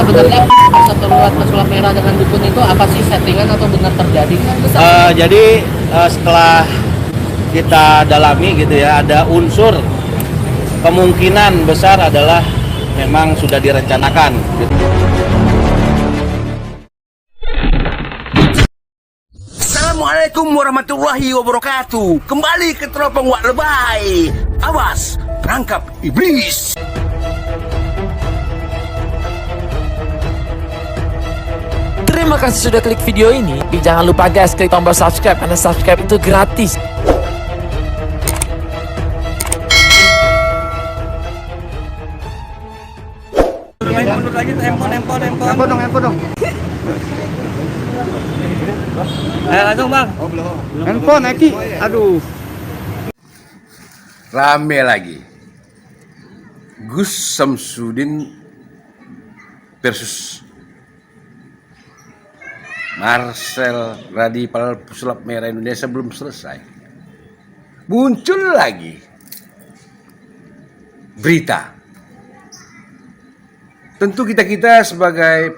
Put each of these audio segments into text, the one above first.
sebenarnya setelah pesulap merah dengan dukun itu apa sih, settingan atau benar terjadi? Jadi setelah kita dalami gitu ya, ada unsur kemungkinan besar adalah memang sudah direncanakan gitu. Assalamualaikum warahmatullahi wabarakatuh. Kembali ke Teropong Wak Lebay. Awas, perangkap iblis. Terima kasih sudah klik video ini. Jangan lupa guys, klik tombol subscribe karena subscribe itu gratis. Handphone dong. Langsung bang. Handphone Eki. Aduh. Rame lagi. Gus Samsudin versus Marcel Radipal Pesulap Merah Indonesia belum selesai. Muncul lagi berita. Tentu kita sebagai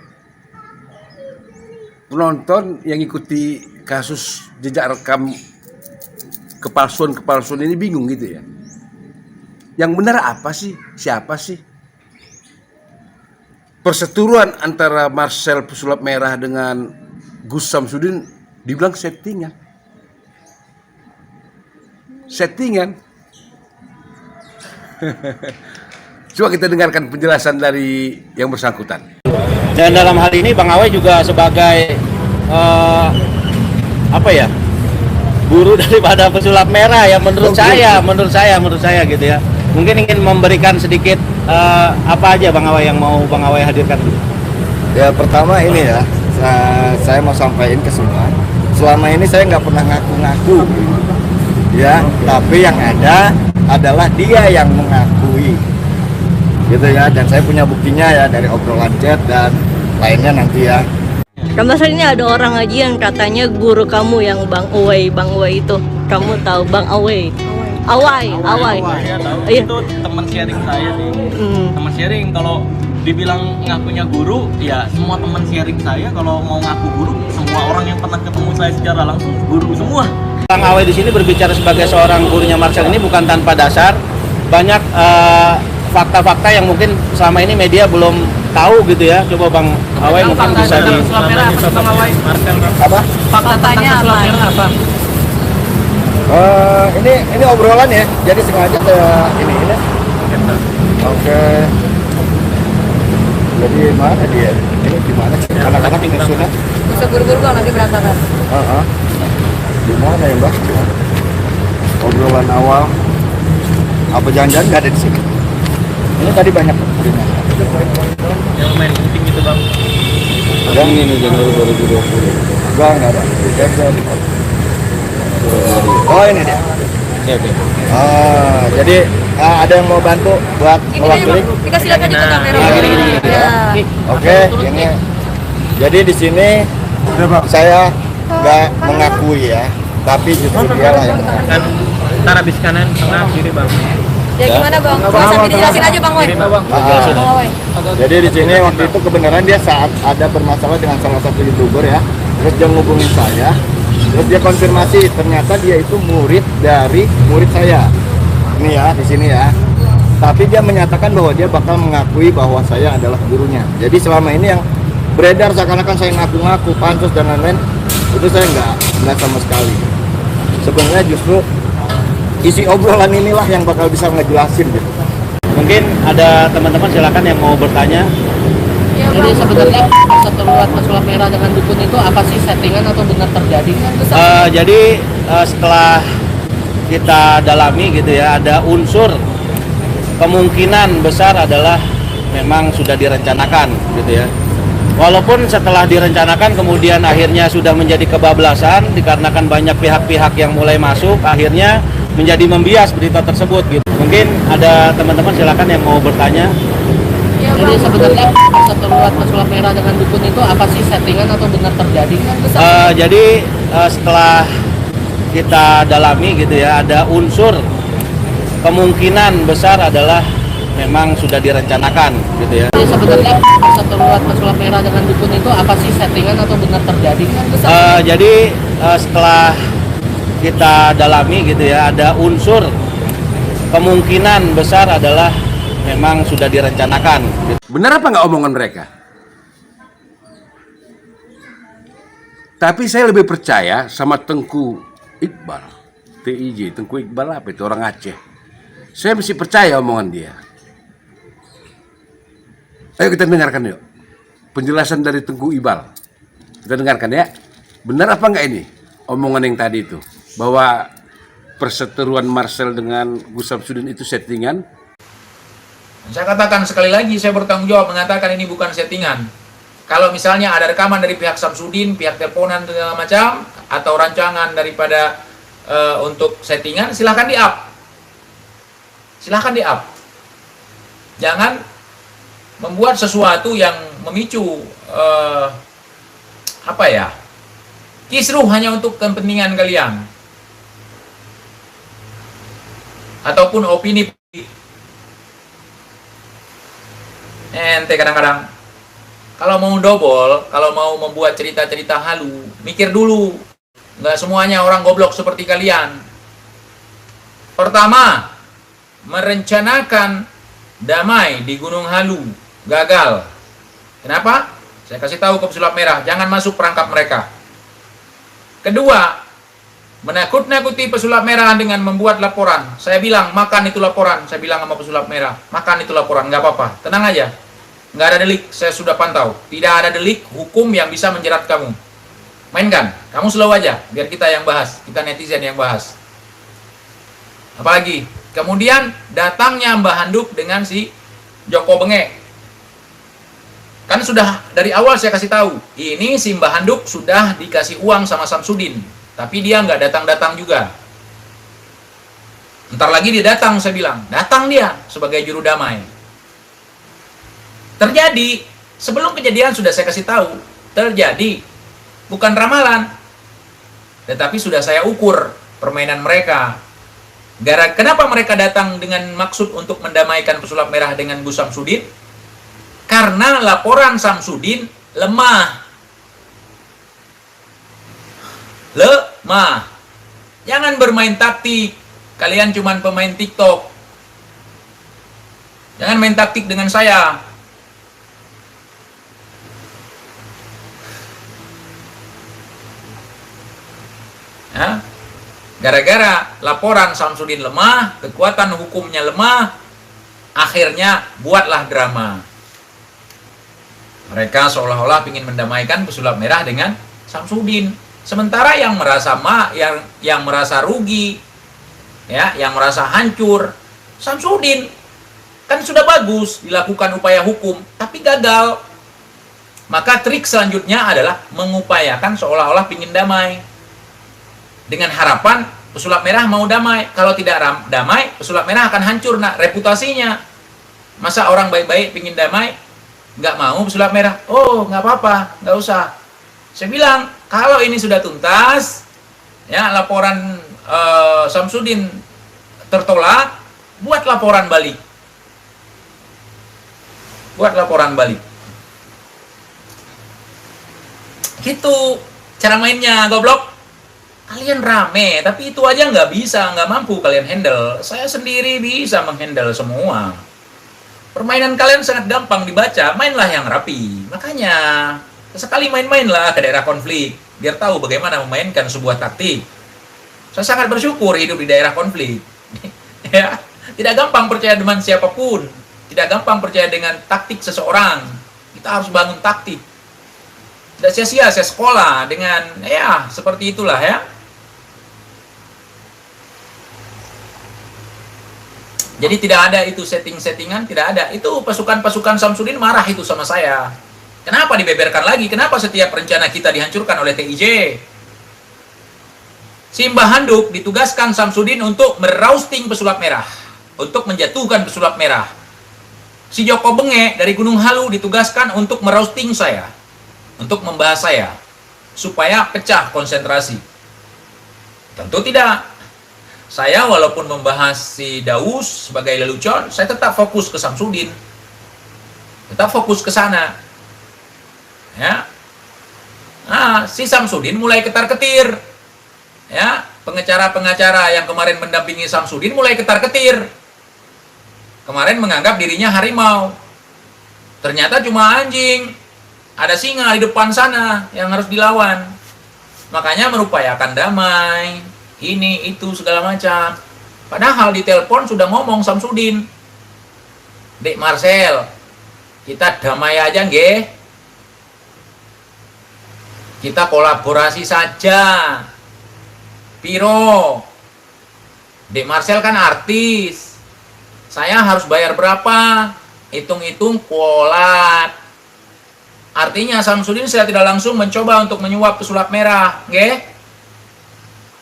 penonton yang ikuti kasus jejak rekam kepalsuan ini bingung gitu ya. Yang benar apa sih? Siapa sih? Perseteruan antara Marcel Pesulap Merah dengan Gus Samsudin dibilang settingan. Coba kita dengarkan penjelasan dari yang bersangkutan. Dan dalam hal ini Bang Awe juga sebagai guru daripada pesulap merah ya, menurut saya gitu ya. Mungkin ingin memberikan sedikit apa aja Bang Awe yang mau Bang Awe hadirkan. Ya pertama ini ya, saya mau sampaikan ke semua. Selama ini saya nggak pernah ngaku-ngaku, ya. Tapi yang ada adalah dia yang mengakui, gitu ya. Dan saya punya buktinya ya dari obrolan chat dan lainnya nanti ya. Kan ini ada orang aja yang katanya guru kamu yang Bang Awai itu. Kamu tahu Bang Awai? Awai. Iya tahu. Iya. Itu teman sharing saya sih. Teman sharing, kalau dibilang ngakunya guru, ya semua teman sharing saya kalau mau ngaku guru, semua orang yang pernah ketemu saya secara langsung guru semua. Bang Awe di sini berbicara sebagai seorang gurunya Marcel ini bukan tanpa dasar. Banyak fakta-fakta yang mungkin selama ini media belum tahu gitu ya. Coba Bang Awe mungkin bisa di Apa? Faktanya apa? Ini obrolan ya. Jadi sengaja saya ini. Oke. Jadi mana dia? Ini di mana sih? Anak-anak ini sudah. Bisa buru-buru Bang, nanti berantakan. Di mana ya Mbak? Obrolan awal. Apa jangan-jangan nggak ada di sini? Ini tadi banyak buktinya. Yang main penting gitu Bang. Ada ini Januari 2020. Enggak ada. Oh ini dia. Oke. Jadi ada yang mau bantu buat mewakili? Dikasih lihat aja ke kamera. Ya. Oke, ini. Jadi di sini saya nggak mengakui ya, tapi justru dia lah yang mengakui. Kan ntar habis kanan tengah kiri Bang. Ya gimana Bang? Sambil dijelasin aja Bang Wai. Jadi di sini waktu itu kebenaran dia saat ada bermasalah dengan salah satu YouTuber ya, terus dia ngubungin saya, terus dia konfirmasi ternyata dia itu murid dari murid saya. Ini ya di sini ya. Tapi dia menyatakan bahwa dia bakal mengakui bahwa saya adalah gurunya. Jadi selama ini yang beredar seakan-akan saya ngaku-ngaku pansus dan lain-lain, itu saya nggak sama sekali. Sebenarnya justru isi obrolan inilah yang bakal bisa ngejelasin gitu. Mungkin ada teman-teman silakan yang mau bertanya. Jadi sebenarnya setelah pesulap merah dengan dukun itu apa sih, settingan atau benar terjadi? Jadi setelah kita dalami gitu ya, ada unsur kemungkinan besar adalah memang sudah direncanakan gitu ya. Walaupun setelah direncanakan kemudian akhirnya sudah menjadi kebablasan dikarenakan banyak pihak-pihak yang mulai masuk, akhirnya menjadi membias berita tersebut gitu. Mungkin ada teman-teman silakan yang mau bertanya. Jadi sebenarnya setelah pesulap merah dengan dukun itu apa sih, settingan atau benar terjadi? Jadi setelah kita dalami gitu ya, ada unsur kemungkinan besar adalah memang sudah direncanakan gitu ya. Jadi sebenarnya setelah pesulap Merah dengan dukun itu apa sih, settingan atau benar terjadi? Jadi setelah kita dalami gitu ya, ada unsur kemungkinan besar adalah memang sudah direncanakan. Benar apa nggak omongan mereka? Tapi saya lebih percaya sama Tengku Iqbal, TIJ, Tengku Iqbal apa itu, orang Aceh. Saya mesti percaya omongan dia. Ayo kita dengarkan yuk penjelasan dari Tengku Iqbal. Kita dengarkan ya. Benar apa nggak ini omongan yang tadi itu, bahwa perseteruan Marcel dengan Gus Samsudin itu settingan? Saya katakan sekali lagi, saya bertanggung jawab mengatakan ini bukan settingan. Kalau misalnya ada rekaman dari pihak Samsudin, pihak teleponan segala macam, atau rancangan daripada untuk settingan, silahkan di-up. Silahkan di-up. Jangan membuat sesuatu yang memicu kisruh hanya untuk kepentingan kalian ataupun opini. Ente kadang-kadang kalau mau double, kalau mau membuat cerita-cerita halu, mikir dulu. Nggak semuanya orang goblok seperti kalian. Pertama, merencanakan damai di Gunung Halu gagal. Kenapa? Saya kasih tahu ke pesulap merah, jangan masuk perangkap mereka. Kedua, menakut-nakuti pesulap merah dengan membuat laporan. Saya bilang, makan itu laporan. Saya bilang sama pesulap merah, makan itu laporan, nggak apa-apa, tenang aja. Nggak ada delik, saya sudah pantau. Tidak ada delik hukum yang bisa menjerat kamu. Mainkan, kamu slow aja, biar kita yang bahas, kita netizen yang bahas. Apalagi, kemudian datangnya Mbah Handuk dengan si Joko Bengek. Kan sudah dari awal saya kasih tahu, ini si Mbah Handuk sudah dikasih uang sama Samsudin, tapi dia nggak datang-datang juga. Ntar lagi dia datang, saya bilang, datang dia sebagai juru damai. Terjadi, sebelum kejadian sudah saya kasih tahu, terjadi, bukan ramalan, tetapi sudah saya ukur permainan mereka. Kenapa mereka datang dengan maksud untuk mendamaikan pesulap merah dengan Gus Samsudin? Karena laporan Samsudin lemah. Lemah. Jangan bermain taktik. Kalian cuman pemain TikTok. Jangan main taktik dengan saya. Ya? Gara-gara laporan Samsudin lemah, kekuatan hukumnya lemah, akhirnya buatlah drama. Mereka seolah-olah ingin mendamaikan pesulap merah dengan Samsudin. Sementara yang merasa yang merasa rugi, ya, yang merasa hancur, Samsudin. Kan sudah bagus dilakukan upaya hukum, tapi gagal. Maka trik selanjutnya adalah mengupayakan seolah-olah ingin damai. Dengan harapan pesulap merah mau damai. Kalau tidak damai, pesulap merah akan hancur reputasinya. Masa orang baik-baik ingin damai, nggak mau pesulap merah? Oh, nggak apa-apa, nggak usah. Saya bilang, kalau ini sudah tuntas, ya, laporan Samsudin tertolak, buat laporan balik. Buat laporan balik. Gitu cara mainnya, goblok. Kalian rame, tapi itu aja nggak bisa, nggak mampu kalian handle. Saya sendiri bisa menghandle semua. Permainan kalian sangat gampang dibaca, mainlah yang rapi. Makanya, sekali main-mainlah ke daerah konflik, biar tahu bagaimana memainkan sebuah taktik. Saya sangat bersyukur hidup di daerah konflik. Ya, tidak gampang percaya dengan siapapun, tidak gampang percaya dengan taktik seseorang. Kita harus bangun taktik. Tidak sia-sia saya sekolah dengan, ya, seperti itulah ya. Jadi tidak ada itu setting-settingan, tidak ada. Itu pasukan-pasukan Samsudin marah itu sama saya. Kenapa dibeberkan lagi? Kenapa setiap rencana kita dihancurkan oleh TIJ? Si Mbah Handuk ditugaskan Samsudin untuk meroasting pesulap merah, untuk menjatuhkan pesulap merah. Si Joko Bengek dari Gunung Halu ditugaskan untuk meroasting saya, untuk membahas saya, supaya pecah konsentrasi. Tentu tidak. Saya walaupun membahas si Daus sebagai lelucon, saya tetap fokus ke Samsudin. Tetap fokus ke sana. Ya. Nah, si Samsudin mulai ketar-ketir. Ya, pengacara-pengacara yang kemarin mendampingi Samsudin mulai ketar-ketir. Kemarin menganggap dirinya harimau. Ternyata cuma anjing. Ada singa di depan sana yang harus dilawan. Makanya merupakan damai. Ini, itu, segala macam. Padahal di telepon sudah ngomong Samsudin. Dek Marcel, kita damai aja nggih. Kita kolaborasi saja. Piro? Dek Marcel kan artis. Saya harus bayar berapa? Hitung-hitung kuolat. Artinya Samsudin secara tidak langsung mencoba untuk menyuap pesulap merah, nggih?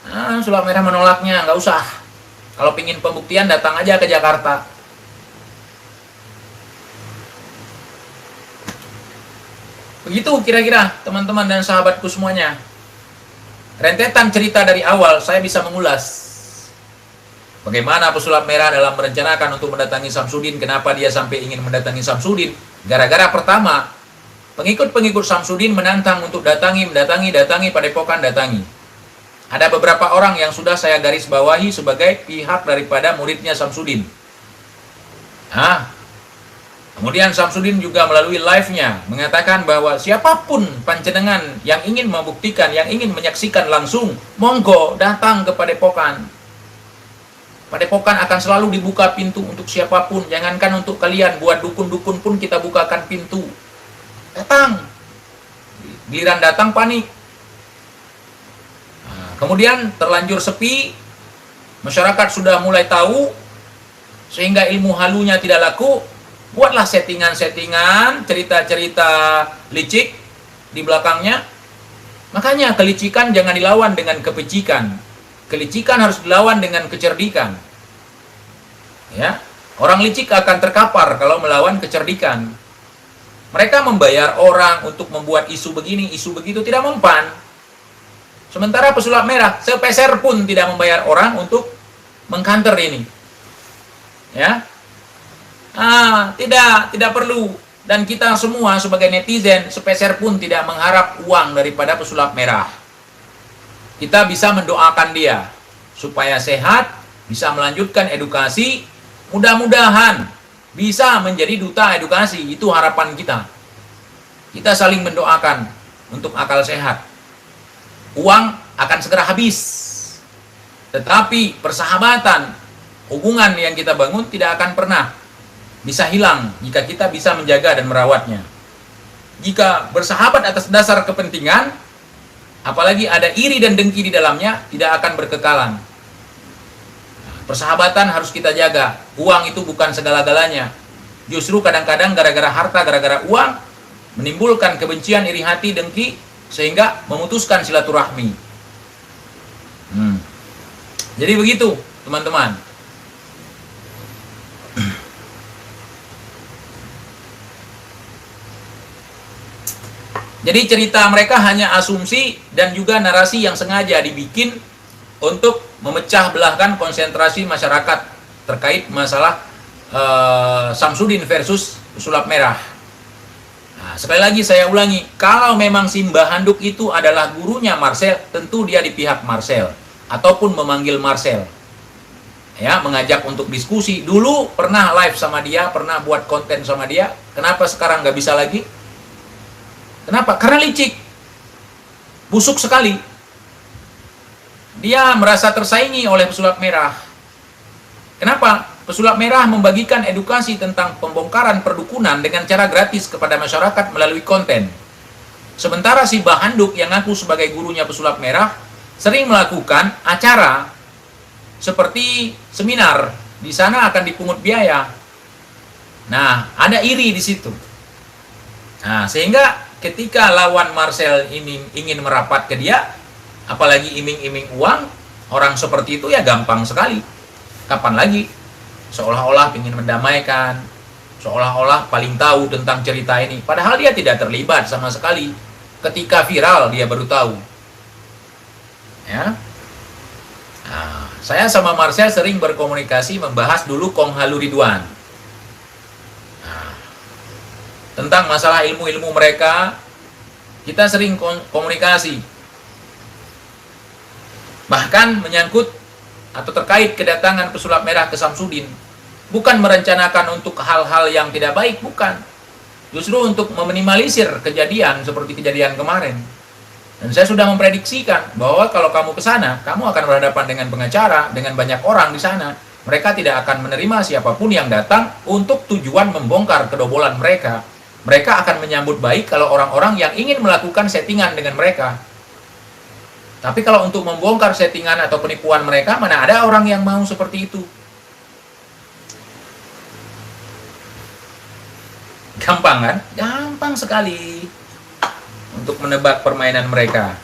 Nah, pesulap merah menolaknya, nggak usah. Kalau pingin pembuktian datang aja ke Jakarta. Begitu kira-kira teman-teman dan sahabatku semuanya. Rentetan cerita dari awal saya bisa mengulas bagaimana pesulap merah dalam merencanakan untuk mendatangi Samsudin. Kenapa dia sampai ingin mendatangi Samsudin? Gara-gara pertama, pengikut-pengikut Samsudin menantang untuk datangi Padepokan, datangi. Ada beberapa orang yang sudah saya garis bawahi sebagai pihak daripada muridnya Samsudin. Kemudian Samsudin juga melalui live-nya mengatakan bahwa siapapun panjenengan yang ingin membuktikan, yang ingin menyaksikan langsung, monggo datang ke Padepokan. Padepokan akan selalu dibuka pintu untuk siapapun. Jangankan untuk kalian, buat dukun-dukun pun kita bukakan pintu. Datang. Giliran datang panik. Kemudian terlanjur sepi, masyarakat sudah mulai tahu, sehingga ilmu halunya tidak laku. Buatlah settingan-settingan, cerita-cerita licik di belakangnya. Makanya kelicikan jangan dilawan dengan kepecikan. Kelicikan harus dilawan dengan kecerdikan. Ya, orang licik akan terkapar kalau melawan kecerdikan. Mereka membayar orang untuk membuat isu begini, isu begitu, tidak mempan. Sementara pesulap merah sepeser pun tidak membayar orang untuk mengkanter ini. Ya. Tidak perlu. Dan kita semua sebagai netizen sepeser pun tidak mengharap uang daripada pesulap merah. Kita bisa mendoakan dia supaya sehat, bisa melanjutkan edukasi, mudah-mudahan bisa menjadi duta edukasi. Itu harapan kita. Kita saling mendoakan untuk akal sehat. Uang akan segera habis. Tetapi persahabatan, hubungan yang kita bangun tidak akan pernah bisa hilang jika kita bisa menjaga dan merawatnya. Jika bersahabat atas dasar kepentingan, apalagi ada iri dan dengki di dalamnya, tidak akan berkekalan. Persahabatan harus kita jaga. Uang itu bukan segala-galanya. Justru kadang-kadang gara-gara harta, gara-gara uang, menimbulkan kebencian, iri hati, dengki, sehingga memutuskan silaturahmi. Jadi begitu, teman-teman. Jadi cerita mereka hanya asumsi dan juga narasi yang sengaja dibikin untuk memecah belahkan konsentrasi masyarakat terkait masalah Samsudin versus pesulap merah. Nah, sekali lagi saya ulangi, kalau memang Simbah Handuk itu adalah gurunya Marcel, tentu dia di pihak Marcel ataupun memanggil Marcel. Ya, mengajak untuk diskusi. Dulu pernah live sama dia, pernah buat konten sama dia. Kenapa sekarang nggak bisa lagi? Kenapa? Karena licik. Busuk sekali. Dia merasa tersaingi oleh pesulap merah. Kenapa? Pesulap merah membagikan edukasi tentang pembongkaran perdukunan dengan cara gratis kepada masyarakat melalui konten. Sementara si Mbah Handuk yang ngaku sebagai gurunya pesulap merah sering melakukan acara seperti seminar. Di sana akan dipungut biaya. Nah, ada iri di situ. Nah, sehingga ketika lawan Marcel ini ingin merapat ke dia, apalagi iming-iming uang, orang seperti itu ya gampang sekali. Kapan lagi? Seolah-olah ingin mendamaikan, seolah-olah paling tahu tentang cerita ini. Padahal dia tidak terlibat sama sekali. Ketika viral dia baru tahu. Ya. Nah, saya sama Marcel sering berkomunikasi membahas dulu Kong Halu Ridwan. Tentang masalah ilmu-ilmu mereka, Kita sering komunikasi. Bahkan menyangkut atau terkait kedatangan pesulap merah ke Samsudin, bukan merencanakan untuk hal-hal yang tidak baik, bukan. Justru untuk meminimalisir kejadian seperti kejadian kemarin. Dan saya sudah memprediksikan bahwa kalau kamu ke sana, kamu akan berhadapan dengan pengacara, dengan banyak orang di sana. Mereka tidak akan menerima siapapun yang datang untuk tujuan membongkar kedobolan mereka. Mereka akan menyambut baik kalau orang-orang yang ingin melakukan settingan dengan mereka. Tapi kalau untuk membongkar settingan atau penipuan mereka, mana ada orang yang mau seperti itu? Gampang kan? Gampang sekali untuk menebak permainan mereka.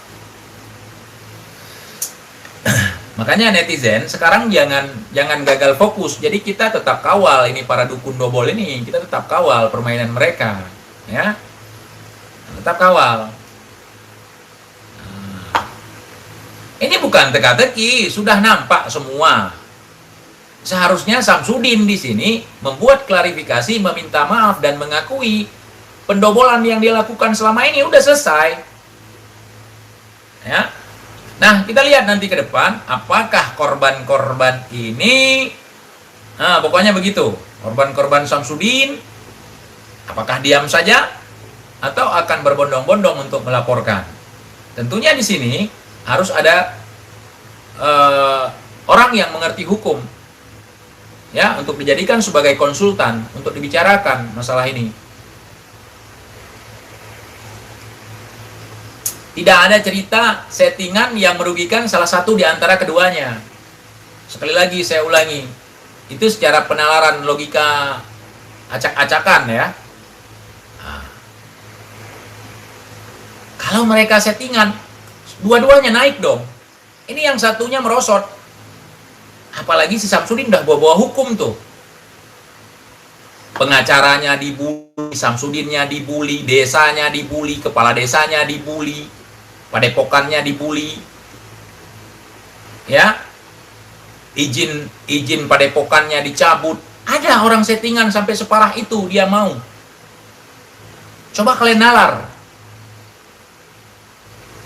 Makanya netizen sekarang jangan gagal fokus. Jadi kita tetap kawal ini para dukun dobol ini, kita tetap kawal permainan mereka, ya. Tetap kawal. Ini bukan teka-teki, sudah nampak semua. Seharusnya Samsudin di sini membuat klarifikasi, meminta maaf dan mengakui pendobolan yang dia lakukan selama ini udah selesai. Ya. Nah, kita lihat nanti ke depan apakah korban-korban ini, nah pokoknya begitu, korban-korban Samsudin apakah diam saja atau akan berbondong-bondong untuk melaporkan. Tentunya di sini harus ada orang yang mengerti hukum, ya, untuk dijadikan sebagai konsultan untuk dibicarakan masalah ini. Tidak ada cerita settingan yang merugikan salah satu di antara keduanya. Sekali lagi saya ulangi, itu secara penalaran logika acak-acakan, ya. Nah, kalau mereka settingan, dua-duanya naik dong. Ini yang satunya merosot. Apalagi si Samsudin udah bawa-bawa hukum tuh. Pengacaranya dibully, Samsudinnya dibully, desanya dibully, kepala desanya dibully, padepokannya dibully, ya, izin padepokannya dicabut. Ada orang settingan sampai separah itu dia mau. Coba kalian nalar.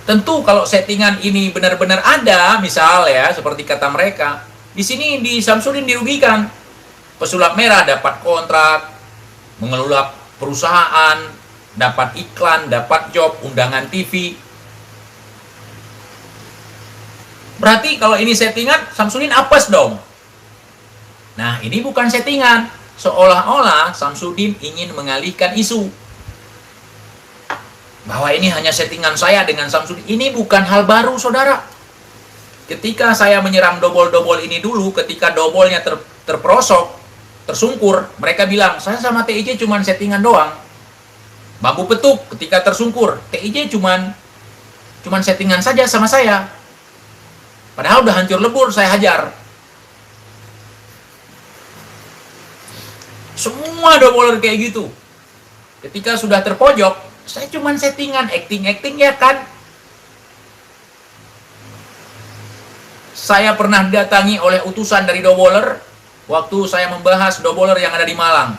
Tentu kalau settingan ini benar-benar ada, misal ya seperti kata mereka, di sini di Samsudin dirugikan. Pesulap merah dapat kontrak, mengelola perusahaan, dapat iklan, dapat job, undangan TV. Berarti kalau ini settingan, Samsudin apes dong. Nah, ini bukan settingan. Seolah-olah Samsudin ingin mengalihkan isu bahwa ini hanya settingan saya dengan Samsudin. Ini bukan hal baru, saudara. Ketika saya menyeram dobol-dobol ini dulu, ketika dobolnya terperosok, tersungkur, mereka bilang, saya sama TIJ cuman settingan doang. Bambu petuk ketika tersungkur, TIJ cuman settingan saja sama saya. Padahal udah hancur lebur, saya hajar. Semua doboler kayak gitu. Ketika sudah terpojok, saya cuman settingan, acting ya kan. Saya pernah didatangi oleh utusan dari doboler waktu saya membahas doboler yang ada di Malang.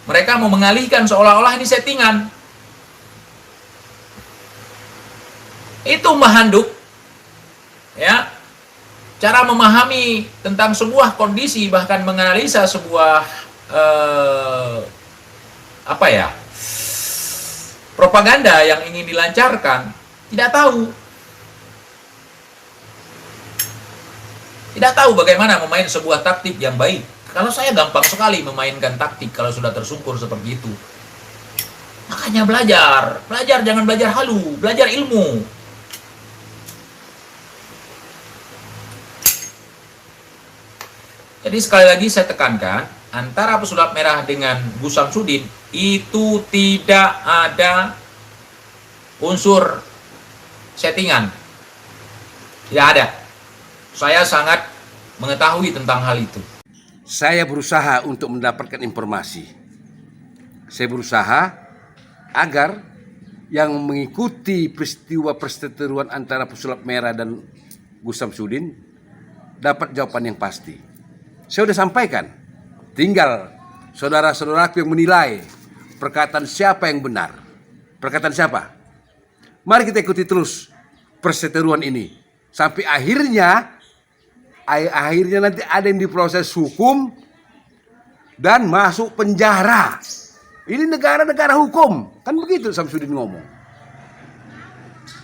Mereka mau mengalihkan seolah-olah ini settingan. Itu Mbah Handuk, ya, cara memahami tentang sebuah kondisi, bahkan menganalisa sebuah propaganda yang ingin dilancarkan, tidak tahu bagaimana memain sebuah taktik yang baik. Kalau saya gampang sekali memainkan taktik kalau sudah tersungkur seperti itu. Makanya belajar jangan belajar halu, belajar ilmu. Jadi sekali lagi saya tekankan, antara pesulap merah dengan Gus Samsudin itu tidak ada unsur settingan. Tidak ada. Saya sangat mengetahui tentang hal itu. Saya berusaha untuk mendapatkan informasi. Saya berusaha agar yang mengikuti peristiwa perseteruan antara pesulap merah dan Gus Samsudin dapat jawaban yang pasti. Saya sudah sampaikan, tinggal saudara-saudaraku yang menilai perkataan siapa yang benar. Perkataan siapa? Mari kita ikuti terus perseteruan ini sampai akhirnya nanti ada yang diproses hukum dan masuk penjara. Ini negara-negara hukum, kan begitu Samsudin ngomong.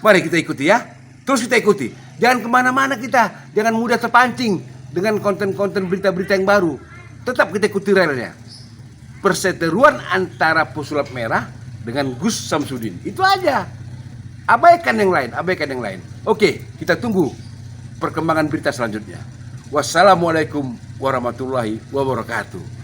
Mari kita ikuti ya, terus kita ikuti. Jangan kemana-mana kita, jangan mudah terpancing dengan konten-konten berita-berita yang baru. Tetap kita ikuti relnya. Perseteruan antara Pesulap Merah dengan Gus Samsudin, itu aja. Abaikan yang lain, abaikan yang lain. Oke, kita tunggu perkembangan berita selanjutnya. Wassalamualaikum warahmatullahi wabarakatuh.